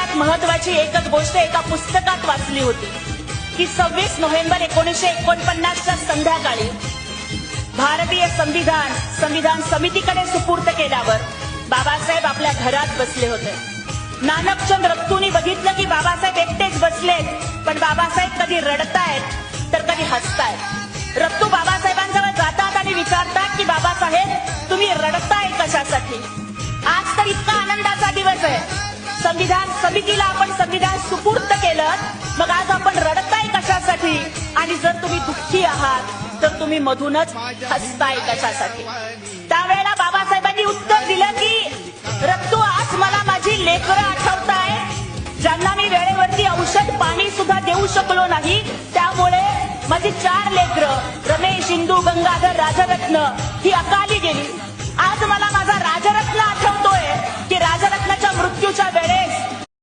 सगळ्यात महत्वाची एकच गोष्ट एका पुस्तकात वाचली होती की 26 नोव्हेंबर 1949च्या संध्याकाळी भारतीय संविधान समितीकडे सुपूर्द केल्यावर बाबासाहेब आपल्या घरात बसले होते. नानकचंद रत्तूंनी बघितलं की बाबासाहेब एकटेच बसलेत, पण बाबासाहेब कधी रडतायत तर कधी हसतायत. रत्तू बाबासाहेबांजवळ जातात आणि विचारतात की बाबासाहेब तुम्ही रडताय कशासाठी? आज तर इतका आनंदाचा दिवस आहे, संविधान समितीला आपण संविधान सुपूर्द केलं, मग आज आपण रडताय कशासाठी? आणि जर तुम्ही दुःखी आहात तर तुम्ही मधूनच हसताय कशासाठी? त्यावेळेला बाबासाहेबांनी उत्तर दिलं की रत्तू आज मला माझी लेकरं आठवताय, ज्यांना मी वेळेवरती औषध पाणी सुद्धा देऊ शकलो नाही. त्यामुळे माझी 4 लेकरं रमेश, इंदू, गंगाधर, राजरत्न ही अकाली गेली. आज मला माझा राजरत्न आठवतोय की राजरत्नाच्या मृत्यूच्या वेळेस